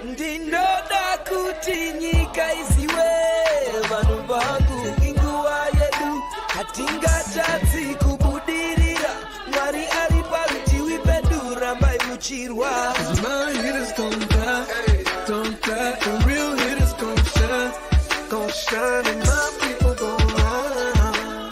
Ndinoda kuti nyika isiwe vanhu vangu inguva yedu hatingatadzi kubudirira Mwari ari parutivi pedu rambai muchirwa My hitters gon' die, the real hitters gon' shine and my people gon'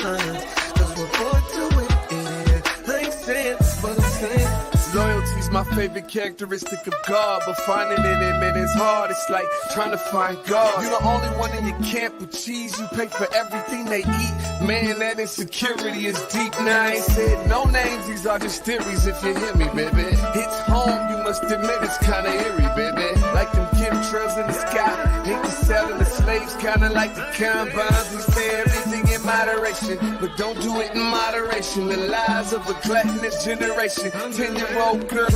rise 'cause we're born to win, yeah. I ain't saying but I'm saying Loyalty's my favorite characteristic of God, but finding it in it is hard. It's like trying to find God. You're the only one in your camp with cheese. You pay for everything they eat. Man, that insecurity is deep. Now I ain't said no names. These are just theories. If you hear me, baby, it's home. You must admit it's kinda eerie, baby. Like them chemtrails in the sky. Hate the selling the slaves, kinda like the combines. We say everything in moderation, but don't do it in moderation. The lies of a gluttonous generation. 10-year-old girl.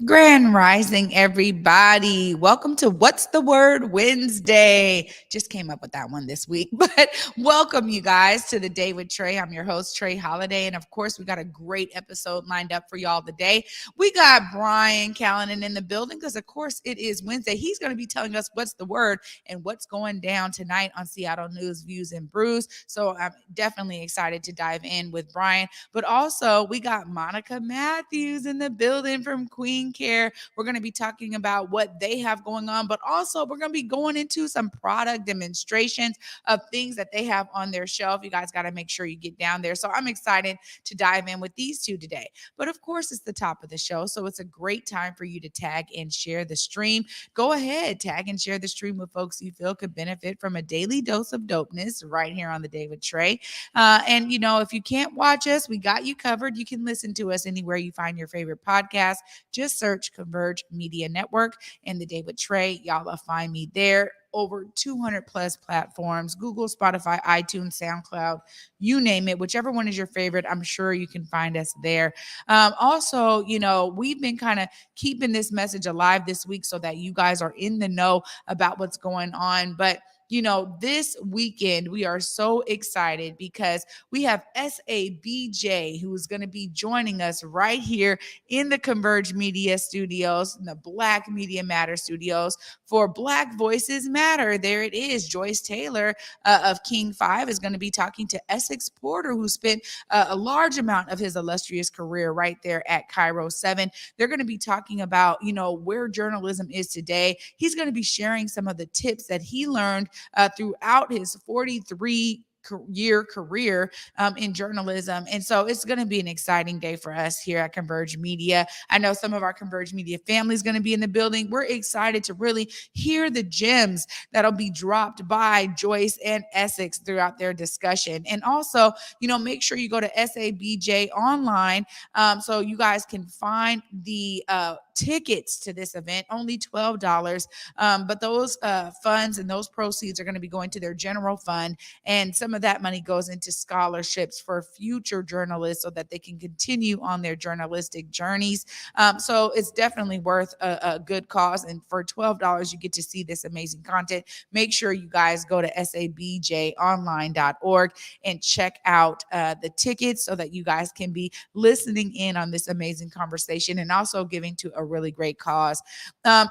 Grand Rising, everybody. Welcome to What's the Word Wednesday. Just came up with that one this week, but welcome you guys to the Day with Trae. I'm your host, Trae Holiday. And of course, we got a great episode lined up for y'all today. We got Brian Callanan in the building because of course it is Wednesday. He's going to be telling us what's the word and what's going down tonight on Seattle News, Views, and Brews. So I'm definitely excited to dive in with Brian, but also we got Monika Mathews in the building from Queen Care. We're going to be talking about what they have going on, but also we're going to be going into some product demonstrations of things that they have on their shelf. You guys got to make sure you get down there. So I'm excited to dive in with these two today. But of course, it's the top of the show. So it's a great time for you to tag and share the stream. Go ahead, tag and share the stream with folks you feel could benefit from a daily dose of dopeness right here on the Day with Trae. And you know, if you can't watch us, we got you covered. You can listen to us anywhere you find your favorite podcast. Just search Converge Media Network and the Day with Trae. Y'all will find me there. Over 200 plus platforms, Google, Spotify, iTunes, SoundCloud, you name it, whichever one is your favorite, I'm sure you can find us there. Also, you know, we've been kind of keeping this message alive this week so that you guys are in the know about what's going on. But you know, this weekend, we are so excited because we have SABJ, who is going to be joining us right here in the Converge Media Studios, in the Black Media Matter Studios for Black Voices Matter. There it is. Joyce Taylor of King 5 is going to be talking to Essex Porter, who spent a large amount of his illustrious career right there at Cairo 7. They're going to be talking about, you know, where journalism is today. He's going to be sharing some of the tips that he learned throughout his 43-year career in journalism. And so it's going to be an exciting day for us here at Converge Media. I know some of our Converge Media family is going to be in the building. We're excited to really hear the gems that'll be dropped by Joyce and Essex throughout their discussion. And also, you know, make sure you go to SABJ online so you guys can find the tickets to this event, only $12. But those funds and those proceeds are going to be going to their general fund. And some of that money goes into scholarships for future journalists so that they can continue on their journalistic journeys. So it's definitely worth a good cause. And for $12, you get to see this amazing content. Make sure you guys go to sabjonline.org and check out the tickets so that you guys can be listening in on this amazing conversation and also giving to a really great cause.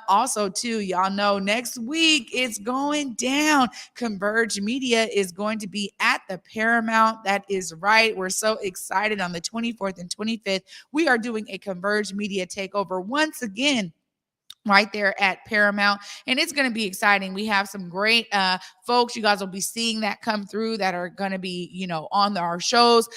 Also, too, y'all know next week it's going down. Converge Media is going to be at the Paramount. That is right. We're so excited. On the 24th and 25th, we are doing a Converge Media takeover once again right there at Paramount. And it's going to be exciting. We have some great folks. You guys will be seeing that come through that are going to be, you know, on our shows.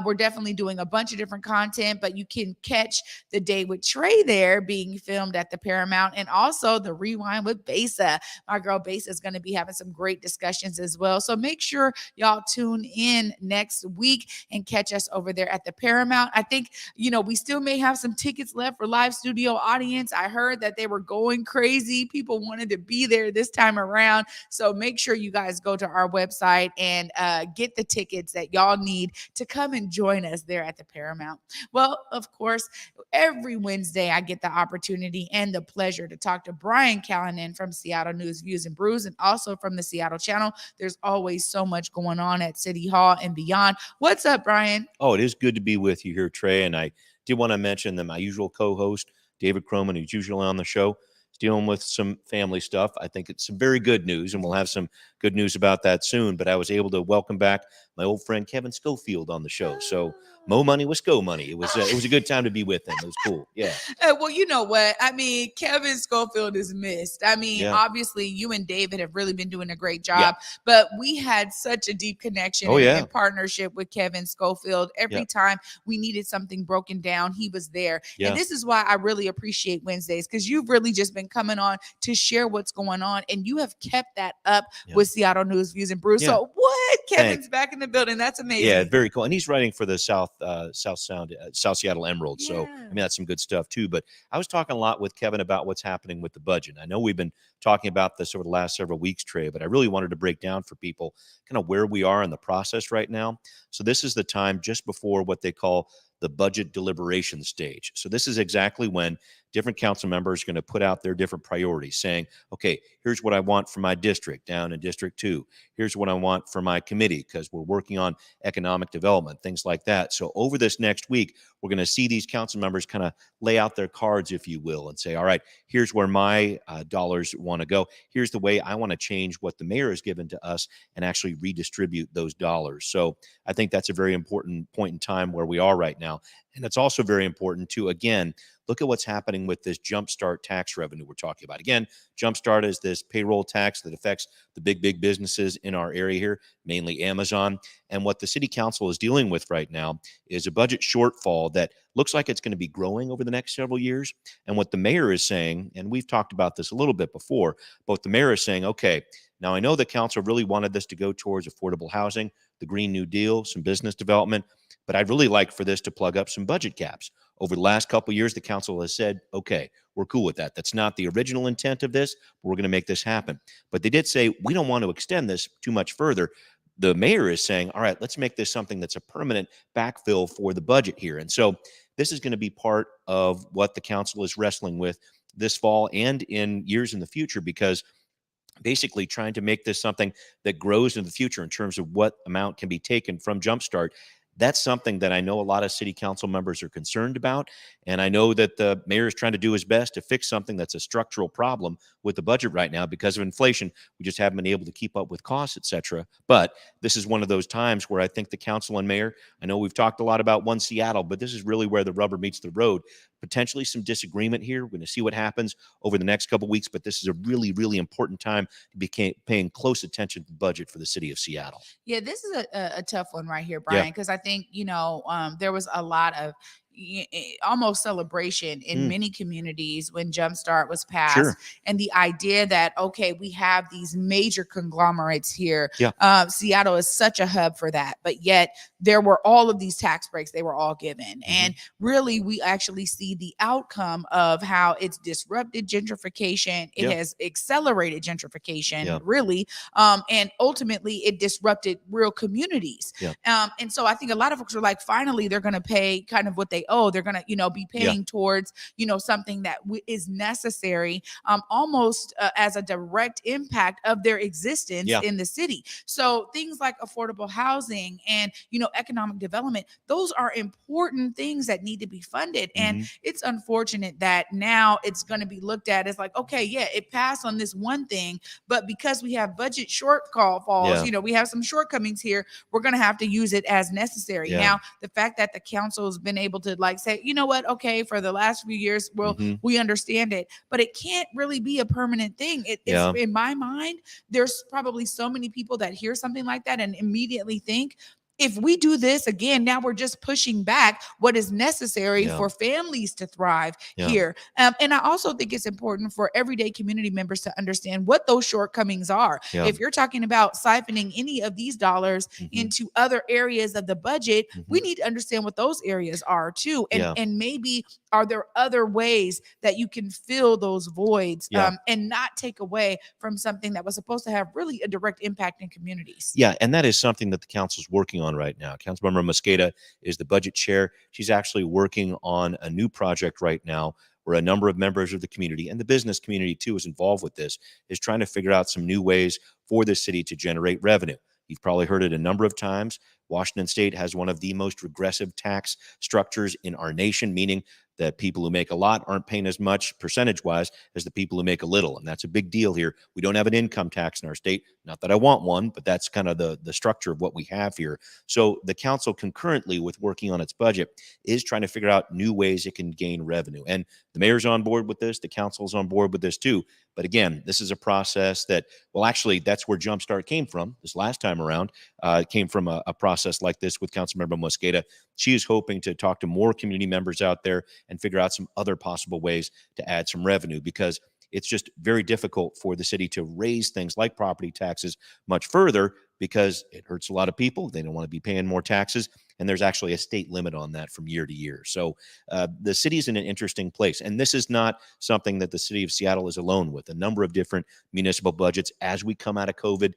We're definitely doing a bunch of different content, but you can catch the Day with Trae there being filmed at the Paramount, and also the Rewind with Besa. My girl Besa is going to be having some great discussions as well. So make sure y'all tune in next week and catch us over there at the Paramount. I think, you know, we still may have some tickets left for live studio audience. I heard that they were going crazy. People wanted to be there this time around. So make sure you guys go to our website and get the tickets that y'all need to come and join us there at the Paramount. Well, of course, every Wednesday I get the opportunity and the pleasure to talk to Brian Callanan from Seattle News, Views, and Brews, and also from the Seattle Channel. There's always so much going on at City Hall and beyond. What's up, Brian? Oh, it is good to be with you here, Trae. And I did want to mention that my usual co-host, David Croman, who's usually on the show, is dealing with some family stuff. I think it's some very good news, and we'll have some good news about that soon. But I was able to welcome back my old friend Kevin Schofield on the show. So Mo Money was Go Money. It was a good time to be with him. It was cool. Yeah. Well, you know what? I mean, Kevin Schofield is missed. I mean, obviously, you and David have really been doing a great job, but we had such a deep connection and partnership with Kevin Schofield. Every time we needed something broken down, he was there. And this is why I really appreciate Wednesdays, because you've really just been coming on to share what's going on, and you have kept that up with Seattle News, Views, and Brews. So what? Kevin's back in the building. That's amazing. Yeah, very cool. And he's writing for the South Seattle Emerald. So, I mean, that's some good stuff too. But I was talking a lot with Kevin about what's happening with the budget. I know we've been talking about this over the last several weeks, Trae, but I really wanted to break down for people kind of where we are in the process right now. So this is the time just before what they call the budget deliberation stage. So this is exactly when different council members are going to put out their different priorities, saying, okay, here's what I want for my district down in District 2. Here's what I want for my committee, because we're working on economic development, things like that. So over this next week, we're going to see these council members kind of lay out their cards, if you will, and say, all right, here's where my dollars want to go. Here's the way I want to change what the mayor has given to us and actually redistribute those dollars. So I think that's a very important point in time where we are right now. And it's also very important to, again, look at what's happening with this Jumpstart tax revenue we're talking about. Again, Jumpstart is this payroll tax that affects the big businesses in our area here, mainly Amazon. And what the city council is dealing with right now is a budget shortfall that looks like it's going to be growing over the next several years. And what the mayor is saying, and we've talked about this a little bit before, but the mayor is saying, okay, now I know the council really wanted this to go towards affordable housing, the Green New Deal, some business development, but I'd really like for this to plug up some budget gaps. Over the last couple of years, the council has said, okay, we're cool with that. That's not the original intent of this, but we're going to make this happen. But they did say, we don't want to extend this too much further. The mayor is saying, all right, let's make this something that's a permanent backfill for the budget here. And so this is going to be part of what the council is wrestling with this fall and in years in the future, because basically trying to make this something that grows in the future in terms of what amount can be taken from Jumpstart. That's something that I know a lot of city council members are concerned about. And I know that the mayor is trying to do his best to fix something that's a structural problem with the budget right now because of inflation. We just haven't been able to keep up with costs, et cetera. But this is one of those times where I think the council and mayor, I know we've talked a lot about One Seattle, but this is really where the rubber meets the road. Potentially some disagreement here. We're going to see what happens over the next couple of weeks, but this is a really, really important time to be paying close attention to the budget for the city of Seattle. Yeah, this is a tough one right here, Brian, because I think, there was a lot of almost celebration in many communities when Jumpstart was passed. Sure. And the idea that, okay, we have these major conglomerates here. Seattle is such a hub for that. But yet there were all of these tax breaks they were all given. And really, we actually see the outcome of how it's disrupted gentrification. It has accelerated gentrification, really. And ultimately, it disrupted real communities. And so I think a lot of folks are like, finally, they're going to pay kind of what they owe. They're going to, be paying towards, something that is necessary, almost as a direct impact of their existence in the city. So things like affordable housing and, economic development, those are important things that need to be funded. And it's unfortunate that now it's going to be looked at as like, okay, it passed on this one thing, but because we have budget shortfalls, we have some shortcomings here, we're going to have to use it as necessary. Now, the fact that the council has been able to say, you know what, okay, for the last few years, well, we understand it, but it can't really be a permanent thing. It's in my mind, there's probably so many people that hear something like that and immediately think, if we do this again, now we're just pushing back what is necessary for families to thrive here. And I also think it's important for everyday community members to understand what those shortcomings are. If you're talking about siphoning any of these dollars into other areas of the budget, we need to understand what those areas are too. And maybe are there other ways that you can fill those voids and not take away from something that was supposed to have really a direct impact in communities? Yeah, and that is something that the council's working on right now. Councilmember Mosqueda is the budget chair. She's actually working on a new project right now where a number of members of the community and the business community too is involved with this, is trying to figure out some new ways for the city to generate revenue. You've probably heard it a number of times. Washington State has one of the most regressive tax structures in our nation, meaning that people who make a lot aren't paying as much percentage wise as the people who make a little. And that's a big deal here. We don't have an income tax in our state. Not that I want one, but that's kind of the structure of what we have here. So the council, concurrently with working on its budget, is trying to figure out new ways it can gain revenue. And the mayor's on board with this. The council's on board with this too. But again, this is a process that, well, actually, that's where Jumpstart came from this last time around. It came from a process like this with Councilmember Mosqueda. She is hoping to talk to more community members out there and figure out some other possible ways to add some revenue, because it's just very difficult for the city to raise things like property taxes much further, because it hurts a lot of people. They don't want to be paying more taxes. And there's actually a state limit on that from year to year. So the city's in an interesting place. And this is not something that the city of Seattle is alone with. A number of different municipal budgets as we come out of COVID.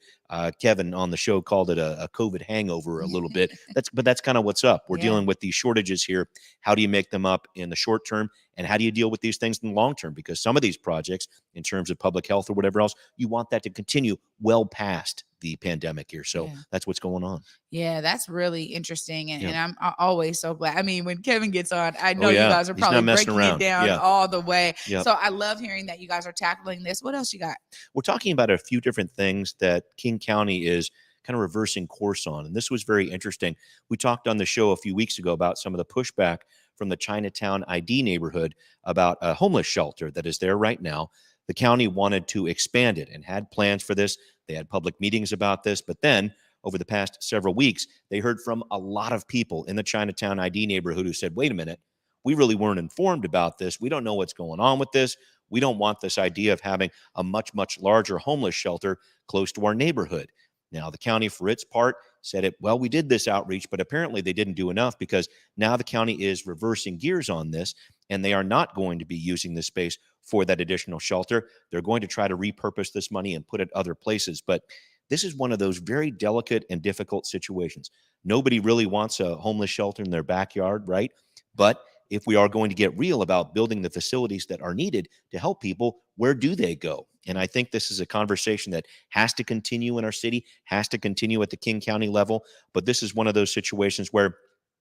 Kevin on the show called it a COVID hangover a little bit. But that's kind of what's up. We're dealing with these shortages here. How do you make them up in the short term? And how do you deal with these things in the long term? Because some of these projects, in terms of public health or whatever else, you want that to continue well past the pandemic here. So that's what's going on. Yeah, that's really interesting. And I'm always so glad. I mean, when Kevin gets on, I know you guys are probably breaking it down all the way. So I love hearing that you guys are tackling this. What else you got? We're talking about a few different things that King County is kind of reversing course on. And this was very interesting. We talked on the show a few weeks ago about some of the pushback from the Chinatown ID neighborhood about a homeless shelter that is there right now. The county wanted to expand it and had plans for this. They had public meetings about this. But then over the past several weeks, they heard from a lot of people in the Chinatown ID neighborhood who said, wait a minute, we really weren't informed about this. We don't know what's going on with this. We don't want this idea of having a much, much larger homeless shelter close to our neighborhood. Now, the county, for its part, said well, we did this outreach, but apparently they didn't do enough, because now the county is reversing gears on this, and they are not going to be using this space for that additional shelter. They're going to try to repurpose this money and put it other places. But this is one of those very delicate and difficult situations. Nobody really wants a homeless shelter in their backyard, right? But if we are going to get real about building the facilities that are needed to help people, where do they go? And I think this is a conversation that has to continue in our city, has to continue at the King County level. But this is one of those situations where,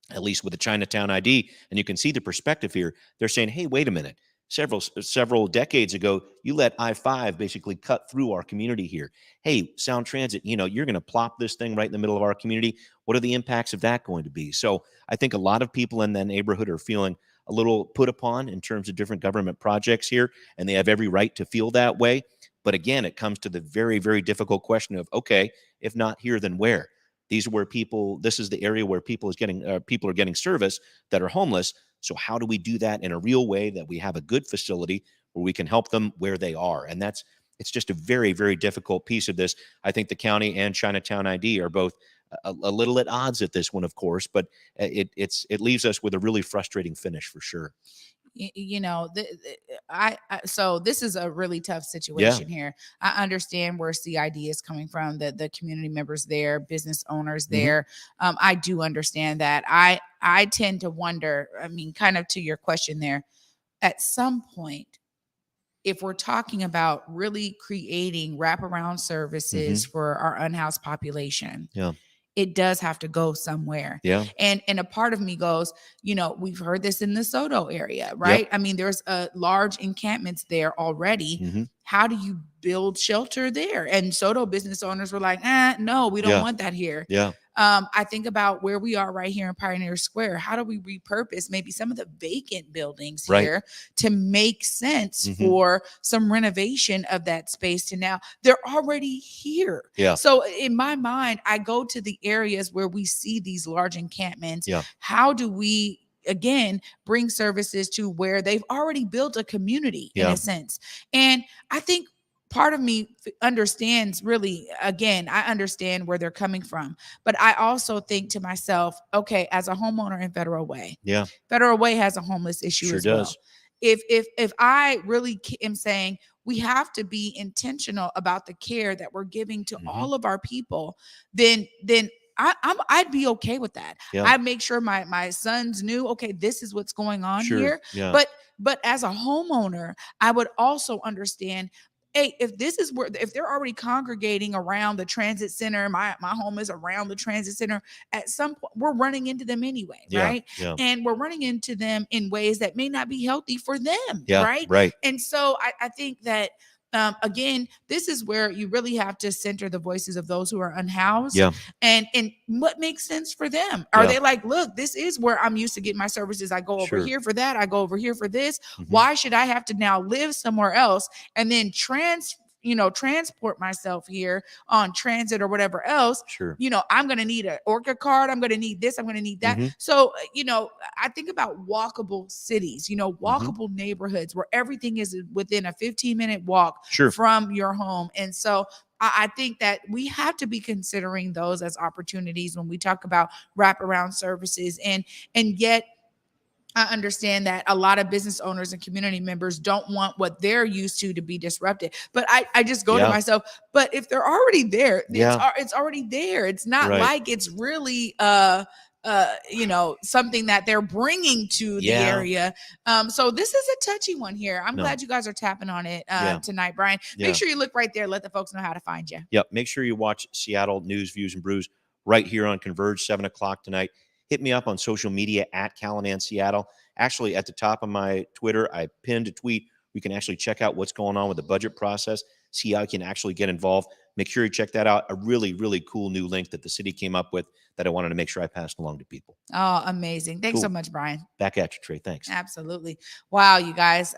at least with the Chinatown ID, and you can see the perspective here, they're saying, hey, wait a minute. Several decades ago, you let I-5 basically cut through our community here. Hey, Sound Transit, you're going to plop this thing right in the middle of our community. What are the impacts of that going to be? So I think a lot of people in that neighborhood are feeling a little put upon in terms of different government projects here, and they have every right to feel that way. But again, it comes to the very, very difficult question of, okay, if not here, then where? This is the area where people are getting service that are homeless. So how do we do that in a real way that we have a good facility where we can help them where they are? And it's just a very, very difficult piece of this. I think the county and Chinatown ID are both a little at odds at this one, of course, but it leaves us with a really frustrating finish for sure. So this is a really tough situation here. I understand where CID is coming from, the community members there, business owners there. I do understand that. I tend to wonder, I mean, kind of to your question there, at some point, if we're talking about really creating wraparound services for our unhoused population, it does have to go somewhere. And a part of me goes, we've heard this in the Soto area, right? I mean, there's large encampments there already. How do you build shelter there? And Soto business owners were like, no, we don't want that here. I think about where we are right here in Pioneer Square. How do we repurpose maybe some of the vacant buildings here to make sense for some renovation of that space? To now they're already here. So in my mind, I go to the areas where we see these large encampments. How do we, again, bring services to where they've already built a community in a sense? And I think part of me understands, really, again, I understand where they're coming from, but I also think to myself, okay, as a homeowner in Federal Way, Federal Way has a homeless issue as well. If I really am saying we have to be intentional about the care that we're giving to all of our people, then I'd be okay with that. I'd make sure my sons knew, okay, this is what's going on here. But as a homeowner, I would also understand hey, if this is where, if they're already congregating around the transit center, my home is around the transit center, at some point we're running into them anyway, right? Yeah. And we're running into them in ways that may not be healthy for them, Yeah. right? Right. And so I think that again, this is where you really have to center the voices of those who are unhoused, Yeah. and what makes sense for them. Are they like, look, this is where I'm used to getting my services. I go over Sure. here for that. I go over here for this. Mhm. Why should I have to now live somewhere else and then transport myself here on transit or whatever else? Sure. I'm going to need an Orca card. I'm going to need this. I'm going to need that. Mhm. So, I think about walkable cities, walkable neighborhoods where everything is within a 15-minute walk Sure. from your home. And so I think that we have to be considering those as opportunities when we talk about wraparound services. And yet, I understand that a lot of business owners and community members don't want what they're used to be disrupted. But I just go to myself, but if they're already there, it's already there. It's not like it's really something that they're bringing to the area. So this is a touchy one here. I'm glad you guys are tapping on it tonight, Brian. Make sure you look right there. Let the folks know how to find you. Yep. Make sure you watch Seattle News, Views, and Brews right here on Converge, 7:00 tonight. Hit me up on social media at Callanan Seattle. Actually, at the top of my Twitter, I pinned a tweet. We can actually check out what's going on with the budget process, see how you can actually get involved. Make sure you check that out. A really, really cool new link that the city came up with that I wanted to make sure I passed along to people. Oh, amazing. Thanks so much, Brian. Back at you, Trae. Thanks. Absolutely. Wow, you guys.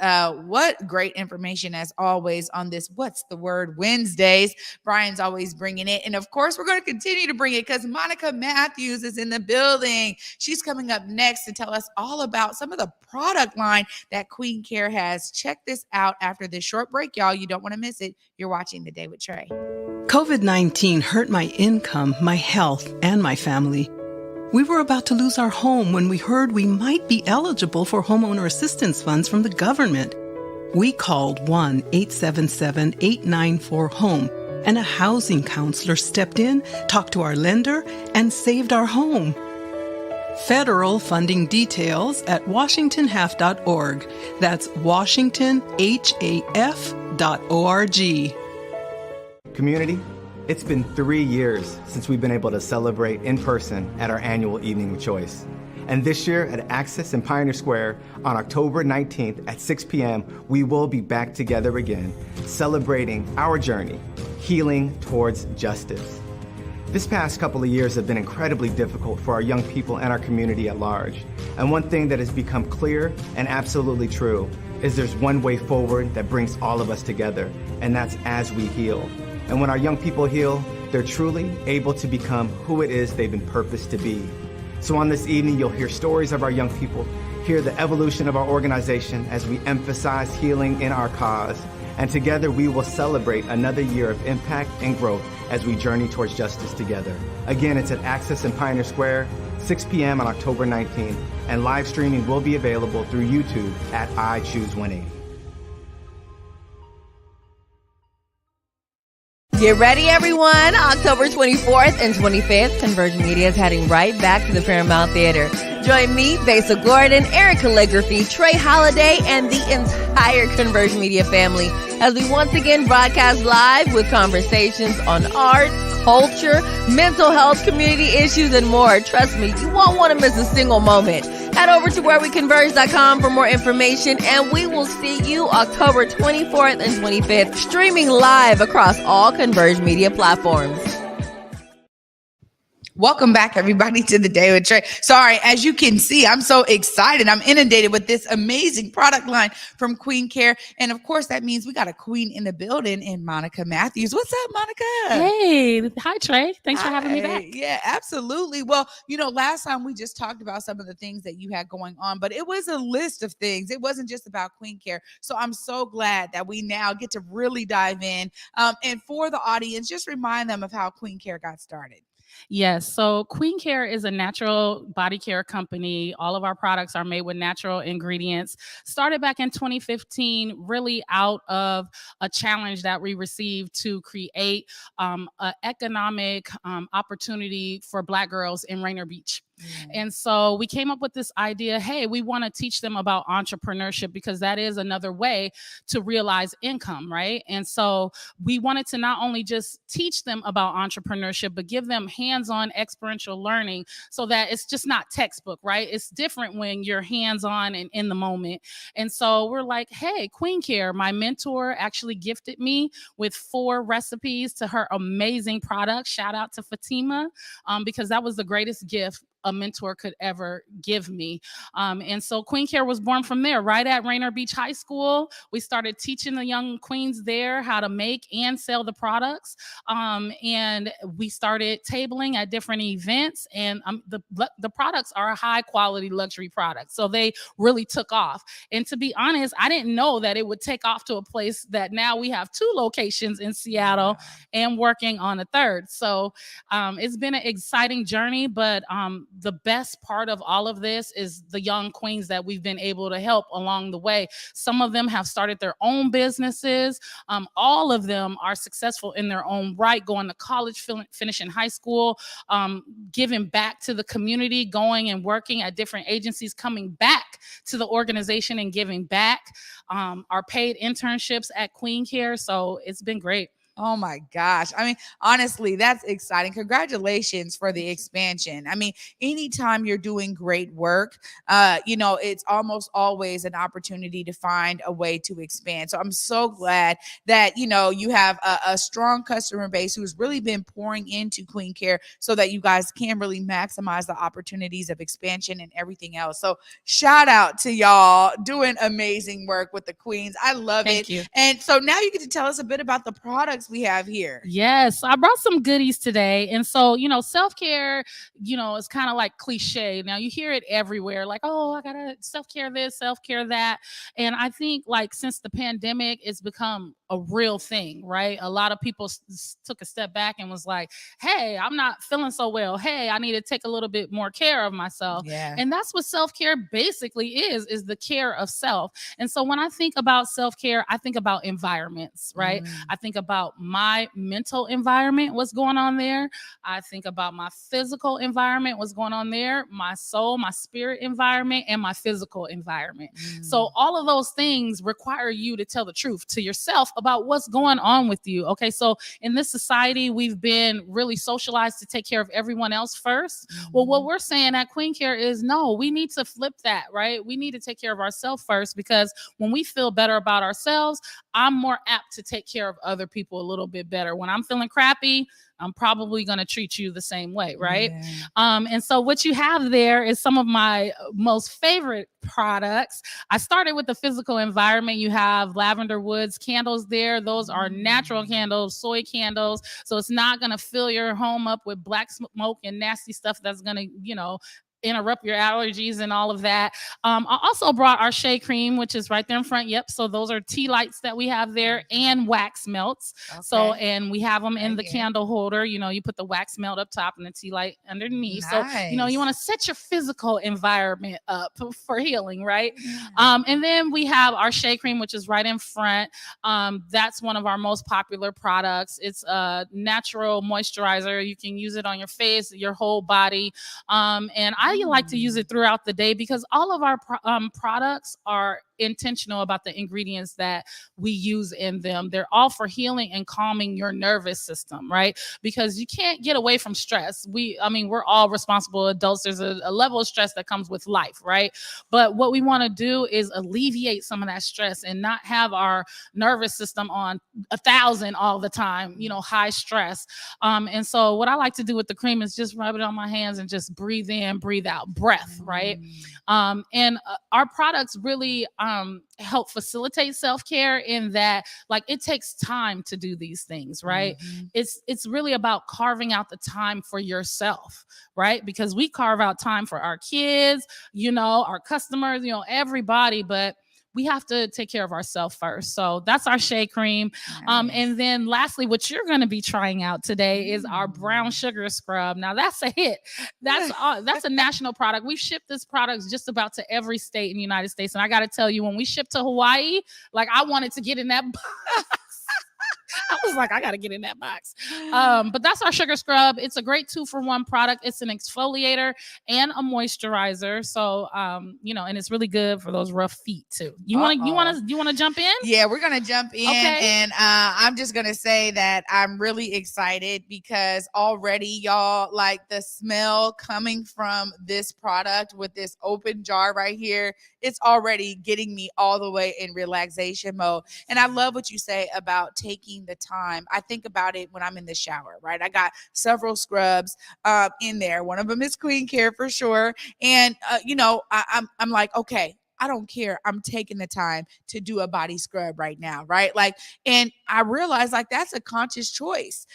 What great information as always on this What's the Word Wednesdays. Brian's always bringing it. And of course, we're going to continue to bring it because Monika Mathews is in the building. She's coming up next to tell us all about some of the product line that Queen Care has. Check this out after this short break, y'all. You don't want to miss it. You're watching The Day with Trae. COVID-19 hurt my income, my health, and my family. We were about to lose our home when we heard we might be eligible for homeowner assistance funds from the government. We called 1-877-894-HOME, and a housing counselor stepped in, talked to our lender, and saved our home. Federal funding details at washingtonhalf.org. That's washingtonhaf.org. Community, it's been 3 years since we've been able to celebrate in person at our annual Evening of Choice. And this year at Access and Pioneer Square on October 19th at 6 p.m., we will be back together again, celebrating our journey, healing towards justice. This past couple of years have been incredibly difficult for our young people and our community at large. And one thing that has become clear and absolutely true is there's one way forward that brings all of us together, and that's as we heal. And when our young people heal, they're truly able to become who it is they've been purposed to be. So on this evening, you'll hear stories of our young people, hear the evolution of our organization as we emphasize healing in our cause. And together we will celebrate another year of impact and growth as we journey towards justice together. Again, it's at Access and Pioneer Square, 6 p.m. on October 19th, and live streaming will be available through YouTube at I Choose 180. Get ready, everyone. October 24th and 25th, Converge Media is heading right back to the Paramount Theater. Join me, Besa Gordon, Eric Calligraphy, Trae Holiday, and the entire Converge Media family as we once again broadcast live with conversations on art, culture, mental health, community issues, and more. Trust me, you won't want to miss a single moment. Head over to whereweconverge.com for more information, and we will see you October 24th and 25th, streaming live across all Converge Media platforms. Welcome back, everybody, to The Day with Trae. Sorry, as you can see, I'm so excited. I'm inundated with this amazing product line from Queen Care. And of course, that means we got a queen in the building in Monika Mathews. What's up, Monika? Hey, hi, Trae. Thanks for having me back. Yeah, absolutely. Well, last time we just talked about some of the things that you had going on, but it was a list of things. It wasn't just about Queen Care. So I'm so glad that we now get to really dive in. And for the audience, just remind them of how Queen Care got started. Yes. So Queen Care is a natural body care company. All of our products are made with natural ingredients. Started back in 2015, really out of a challenge that we received to create an economic opportunity for Black girls in Rainier Beach. And so we came up with this idea, hey, we want to teach them about entrepreneurship because that is another way to realize income, right? And so we wanted to not only just teach them about entrepreneurship, but give them hands-on experiential learning so that it's just not textbook, right? It's different when you're hands-on and in the moment. And so we're like, hey, Queen Care, my mentor actually gifted me with 4 recipes to her amazing product. Shout out to Fatima, because that was the greatest gift a mentor could ever give me. And so Queen Care was born from there, right at Rainier Beach High School. We started teaching the young queens there how to make and sell the products. And we started tabling at different events, and the products are high quality luxury products. So they really took off. And to be honest, I didn't know that it would take off to a place that now we have 2 locations in Seattle and working on a 3rd. So it's been an exciting journey, but the best part of all of this is the young queens that we've been able to help along the way. Some of them have started their own businesses. All of them are successful in their own right, going to college, finishing high school, giving back to the community, going and working at different agencies, coming back to the organization and giving back. Our paid internships at Queen Care. So it's been great. Oh my gosh. I mean, honestly, that's exciting. Congratulations for the expansion. I mean, anytime you're doing great work, it's almost always an opportunity to find a way to expand. So I'm so glad that, you have a strong customer base who's really been pouring into Queen Care so that you guys can really maximize the opportunities of expansion and everything else. So shout out to y'all doing amazing work with the queens. I love it. Thank you. And so now you get to tell us a bit about the products we have here. Yes, I brought some goodies today. And so, self-care, is kind of like cliche. Now you hear it everywhere, like, oh, I gotta self-care this, self-care that. And I think since the pandemic, it's become a real thing, right? A lot of people took a step back and was like, hey, I'm not feeling so well. Hey, I need to take a little bit more care of myself. Yeah. And that's what self-care basically is the care of self. And so when I think about self-care, I think about environments, right? I think about my mental environment, what's going on there. I think about my physical environment, what's going on there, my soul, my spirit environment, and my physical environment. So all of those things require you to tell the truth to yourself about what's going on with you. Okay, so in this society, we've been really socialized to take care of everyone else first. Well, what we're saying at Queen Care is no, we need to flip that, right? We need to take care of ourselves first, because when we feel better about ourselves, I'm more apt to take care of other people a little bit better. When I'm feeling crappy, I'm probably going to treat you the same way, right? Yeah. And so what you have there is some of my most favorite products. I started with the physical environment. You have lavender woods candles there. Those are natural candles, soy candles. So it's not going to fill your home up with black smoke and nasty stuff that's going to, interrupt your allergies and all of that. I also brought our shea cream, which is right there in front. Yep. So those are tea lights that we have there, and wax melts. Okay. So, and we have them in the candle holder. You put the wax melt up top and the tea light underneath. Nice. So, you want to set your physical environment up for healing, right? And then we have our shea cream, which is right in front. That's one of our most popular products. It's a natural moisturizer. You can use it on your face, your whole body. And I like to use it throughout the day, because all of our products are intentional about the ingredients that we use in them. They're all for healing and calming your nervous system, right? Because you can't get away from stress. We're all responsible adults. There's a level of stress that comes with life, right? But what we want to do is alleviate some of that stress and not have our nervous system on 1,000 all the time, high stress. And so what I like to do with the cream is just rub it on my hands and just breathe in, breathe out, breath, right? And our products really help facilitate self-care in that, it takes time to do these things, right? It's really about carving out the time for yourself, right? Because we carve out time for our kids, our customers, everybody, but we have to take care of ourselves first. So that's our shea cream. Nice. And then lastly, what you're going to be trying out today is our brown sugar scrub. Now that's a hit. That's a national product. We've shipped this product just about to every state in the United States. And I got to tell you, when we shipped to Hawaii, I wanted to get in that box. I was like, I got to get in that box. But that's our sugar scrub. It's a great 2-for-1 product. It's an exfoliator and a moisturizer. So, and it's really good for those rough feet too. You want to jump in? Yeah, we're going to jump in. Okay. And I'm just going to say that I'm really excited because already y'all, like, the smell coming from this product with this open jar right here, it's already getting me all the way in relaxation mode. And I love what you say about taking the time. I think about it when I'm in the shower, right? I got several scrubs in there. One of them is Queen Care for sure. And, I'm like, okay, I don't care. I'm taking the time to do a body scrub right now, right? Like, and I realized, like, that's a conscious choice,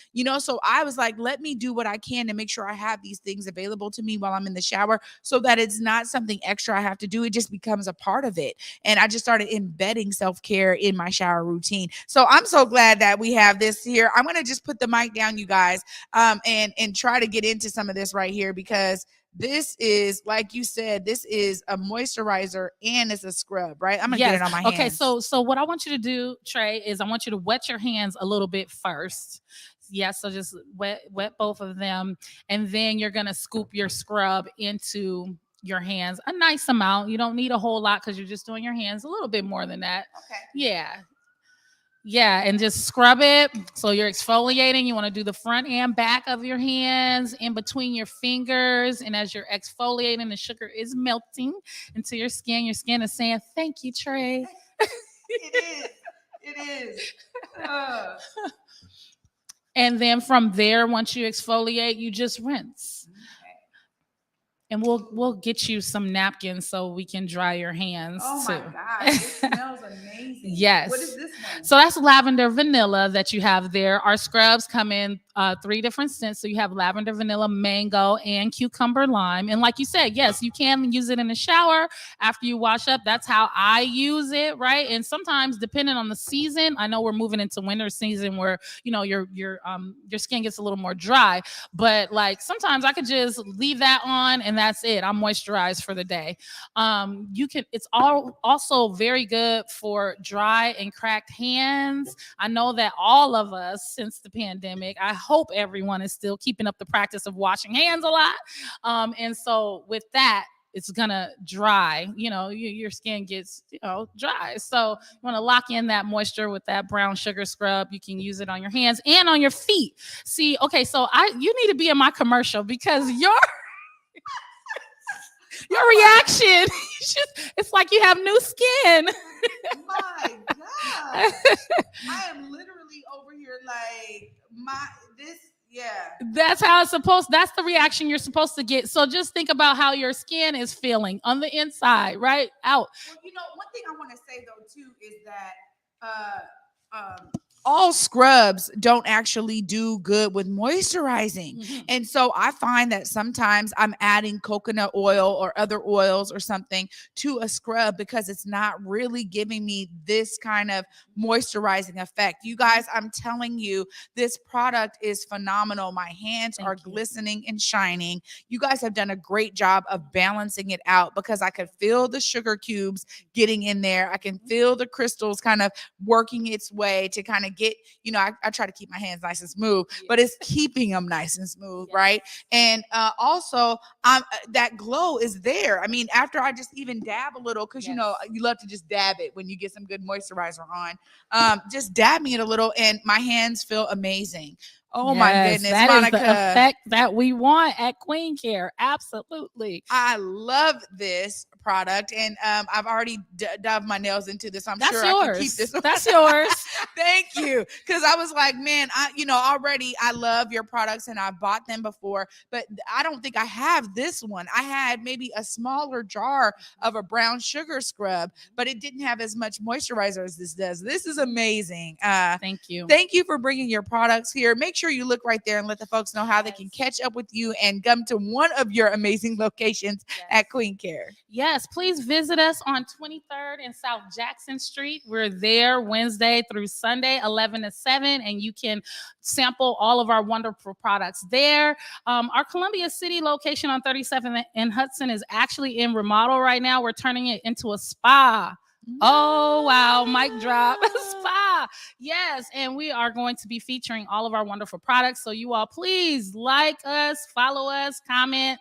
so I was like, let me do what I can to make sure I have these things available to me while I'm in the shower so that it's not something extra I have to do. It just becomes a part of it. And I just started embedding self-care in my shower routine. So I'm so glad that we have this here. I'm going to just put the mic down, you guys, and try to get into some of this right here, because this is, like you said, this is a moisturizer and it's a scrub, right? I'm gonna get it on my hands. Okay, so what I want you to do, Trae, is I want you to wet your hands a little bit first. Yeah, so just wet both of them, and then you're gonna scoop your scrub into your hands, a nice amount. You don't need a whole lot because you're just doing your hands. A little bit more than that. Okay. Yeah, and just scrub it. So you're exfoliating. You want to do the front and back of your hands, in between your fingers. And as you're exfoliating, the sugar is melting into your skin. Your skin is saying, "Thank you, Trae." It is. And then from there, once you exfoliate, you just rinse. And we'll get you some napkins so we can dry your hands too. Oh my gosh, it smells amazing. Yes. What is this one? So that's lavender vanilla that you have there. Our scrubs come in 3 different scents. So you have lavender, vanilla, mango, and cucumber lime. And like you said, yes, you can use it in the shower after you wash up. That's how I use it, right? And sometimes, depending on the season, I know we're moving into winter season where your skin gets a little more dry. But like sometimes I could just leave that on and that's it. I'm moisturized for the day. It's also very good for dry and cracked hands. I know that all of us since the pandemic, I hope everyone is still keeping up the practice of washing hands a lot. And so with that, it's gonna dry, your skin gets, dry. So you want to lock in that moisture with that brown sugar scrub. You can use it on your hands and on your feet. See, okay, so you need to be in my commercial because your reaction, it's like you have new skin. My God. I am literally over here like That's how it's that's the reaction you're supposed to get. So just think about how your skin is feeling on the inside, right? Out. Well, one thing I want to say though too is that all scrubs don't actually do good with moisturizing. Mm-hmm. And so I find that sometimes I'm adding coconut oil or other oils or something to a scrub because it's not really giving me this kind of moisturizing effect. You guys, I'm telling you, this product is phenomenal. My hands are glistening and shining. You guys have done a great job of balancing it out because I could feel the sugar cubes getting in there. I can feel the crystals kind of working its way to kind of get, I try to keep my hands nice and smooth, but it's keeping them nice and smooth, right? And also, that glow is there. I mean, after I just even dab a little, because you love to just dab it when you get some good moisturizer on. Just dabbing it a little, and my hands feel amazing. Oh my goodness, that Monika. Is the effect that we want at Queen Care. Absolutely. I love this product, and I've already dived my nails into this. I'm sure yours. I can keep this. That's yours. Thank you. Because I was like, man, already I love your products and I bought them before, but I don't think I have this one. I had maybe a smaller jar of a brown sugar scrub, but it didn't have as much moisturizer as this does. This is amazing. Thank you. Thank you for bringing your products here. Make sure you look right there and let the folks know how they can catch up with you and come to one of your amazing locations at Queen Care. Yes, please visit us on 23rd and South Jackson Street. We're there Wednesday through Sunday, 11 to 7, and you can sample all of our wonderful products there. Our Columbia City location on 37th and Hudson is actually in remodel right now. We're turning it into a spa Oh, wow. Mic drop. Spa. Yes. And we are going to be featuring all of our wonderful products. So you all please like us, follow us, comment.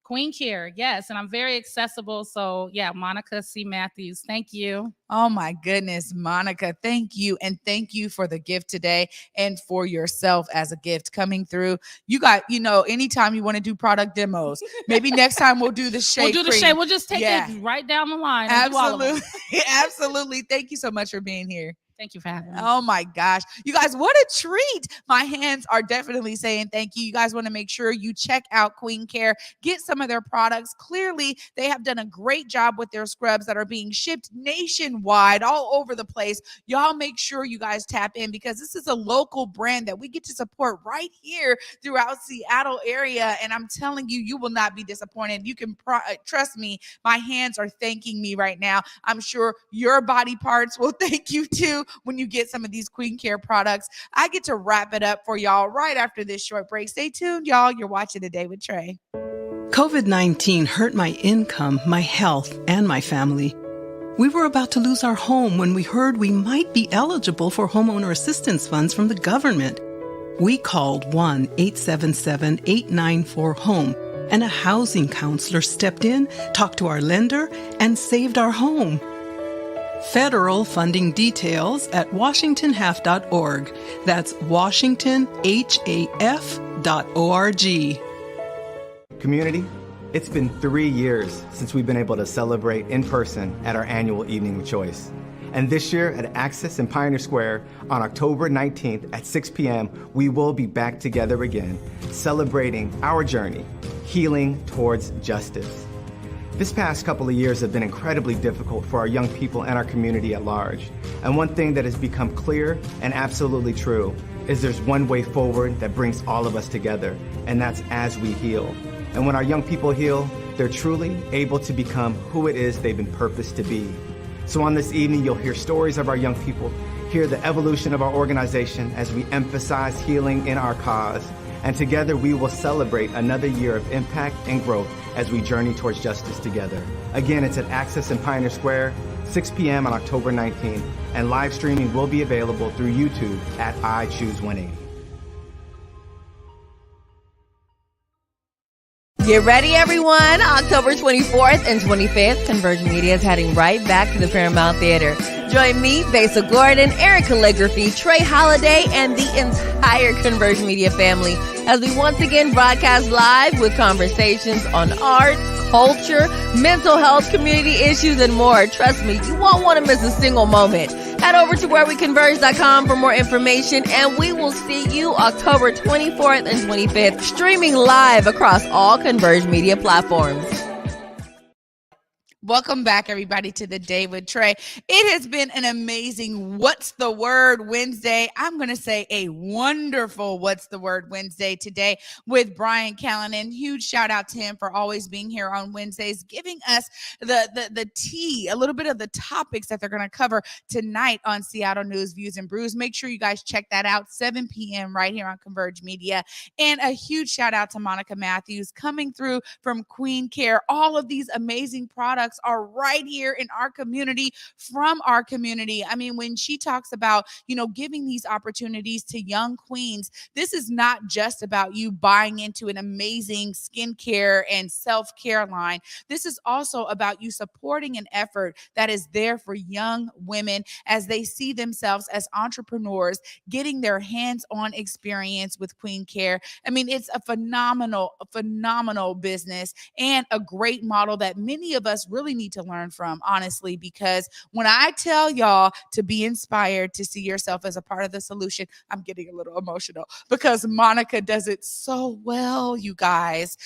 Queen Care. Yes. And I'm very accessible. So yeah, Monika C. Mathews. Thank you. Oh my goodness, Monika, thank you. And thank you for the gift today and for yourself as a gift coming through. You got, anytime you want to do product demos, maybe next time we'll do the shade. We'll do the shade. We'll just take it right down the line. Absolutely. Absolutely. Thank you so much for being here. Thank you for having me. Oh my gosh. You guys, what a treat. My hands are definitely saying thank you. You guys want to make sure you check out Queen Care, get some of their products. Clearly, they have done a great job with their scrubs that are being shipped nationwide, all over the place. Y'all make sure you guys tap in because this is a local brand that we get to support right here throughout Seattle area. And I'm telling you, you will not be disappointed. You can trust me. My hands are thanking me right now. I'm sure your body parts will thank you too when you get some of these Queen Care products. I get to wrap it up for y'all right after this short break. Stay tuned, y'all. You're watching The Day with Trae. COVID-19 hurt my income, my health, and my family. We were about to lose our home when we heard we might be eligible for homeowner assistance funds from the government. We called 1-877-894-HOME, and a housing counselor stepped in, talked to our lender, and saved our home. Federal funding details at washingtonhaf.org. That's washingtonhaf.org. Community, it's been 3 years since we've been able to celebrate in person at our annual Evening with Choice. And this year at Access in Pioneer Square on October 19th at 6 p.m., we will be back together again, celebrating our journey, healing towards justice. This past couple of years have been incredibly difficult for our young people and our community at large. And one thing that has become clear and absolutely true is there's one way forward that brings all of us together, and that's as we heal. And when our young people heal, they're truly able to become who it is they've been purposed to be. So on this evening, you'll hear stories of our young people, hear the evolution of our organization as we emphasize healing in our cause. And together we will celebrate another year of impact and growth as we journey towards justice together. Again, it's at Access in Pioneer Square, 6 p.m. on October 19th, and live streaming will be available through YouTube at I Choose 180. Get ready, everyone. October 24th and 25th, Convergent Media is heading right back to the Paramount Theater. Join me, Besa Gordon, Eric Calligraphy, Trae Holiday, and the entire Convergent Media family as we once again broadcast live with conversations on art, culture, mental health, community issues, and more. Trust me, you won't want to miss a single moment. Head over to whereweconverge.com for more information, and we will see you October 24th and 25th, streaming live across all Converge Media platforms. Welcome back, everybody, to The Day with Trae. It has been an amazing What's the Word Wednesday. I'm going to say a wonderful What's the Word Wednesday today with Brian Callanan. Huge shout out to him for always being here on Wednesdays, giving us the tea, a little bit of the topics that they're going to cover tonight on Seattle News, Views, and Brews. Make sure you guys check that out, 7 p.m. right here on Converge Media. And a huge shout out to Monika Mathews coming through from Queen Care. All of these amazing products are right here in our community, from our community. I mean, when she talks about, giving these opportunities to young queens, this is not just about you buying into an amazing skincare and self-care line. This is also about you supporting an effort that is there for young women as they see themselves as entrepreneurs, getting their hands-on experience with Queen Care. I mean, it's a phenomenal business and a great model that many of us really need to learn from, honestly, because when I tell y'all to be inspired to see yourself as a part of the solution, I'm getting a little emotional because Monika does it so well, you guys.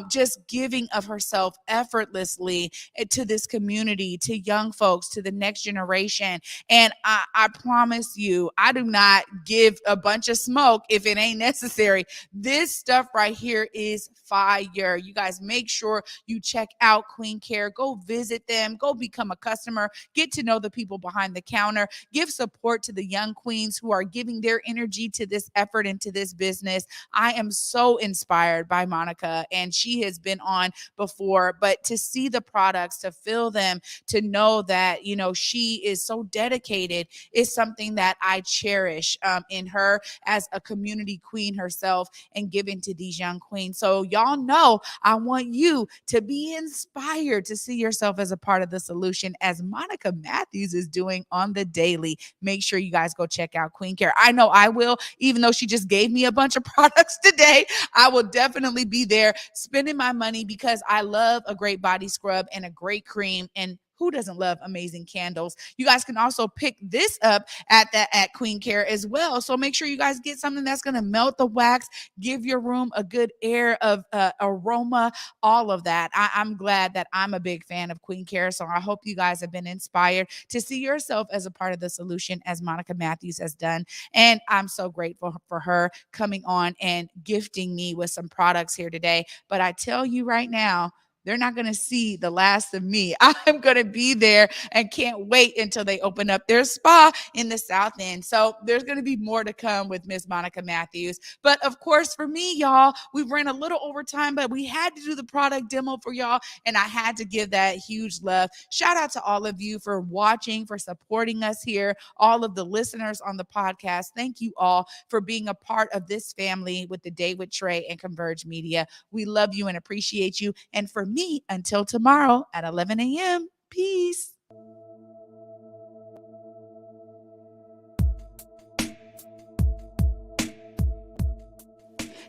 Just giving of herself effortlessly to this community, to young folks, to the next generation. And I promise you, I do not give a bunch of smoke if it ain't necessary. This stuff right here is fire. You guys make sure you check out Queen Care. Go visit them, go become a customer, get to know the people behind the counter, give support to the young queens who are giving their energy to this effort and to this business. I am so inspired by Monika, and she has been on before, but to see the products, to feel them, to know that, you know, she is so dedicated is something that I cherish in her as a community queen herself and giving to these young queens. So y'all know I want you to be inspired to see yourself as a part of the solution as Monika Mathews is doing on the daily. Make sure you guys go check out Queen Care. I know I will, even though she just gave me a bunch of products today. I will definitely be there spending my money because I love a great body scrub and a great cream, and who doesn't love amazing candles? You guys can also pick this up at Queen Care as well. So make sure you guys get something that's going to melt the wax, give your room a good air of aroma, all of that. I'm glad that I'm a big fan of Queen Care. So I hope you guys have been inspired to see yourself as a part of the solution as Monika Mathews has done. And I'm so grateful for her coming on and gifting me with some products here today. But I tell you right now, they're not going to see the last of me. I'm going to be there and can't wait until they open up their spa in the South End. So there's going to be more to come with Miss Monika Mathews. But of course, for me, y'all, we ran a little over time, but we had to do the product demo for y'all, and I had to give that huge love. Shout out to all of you for watching, for supporting us here, all of the listeners on the podcast. Thank you all for being a part of this family with the Day with Trae and Converge Media. We love you and appreciate you. And for me, until tomorrow at 11 a.m. Peace.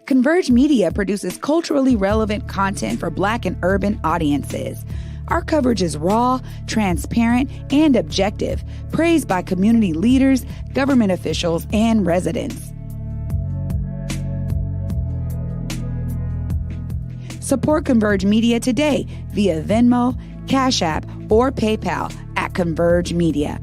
Converge Media produces culturally relevant content for Black and urban audiences. Our coverage is raw, transparent, and objective, praised by community leaders, government officials, and residents. Support Converge Media today via Venmo, Cash App, or PayPal at Converge Media.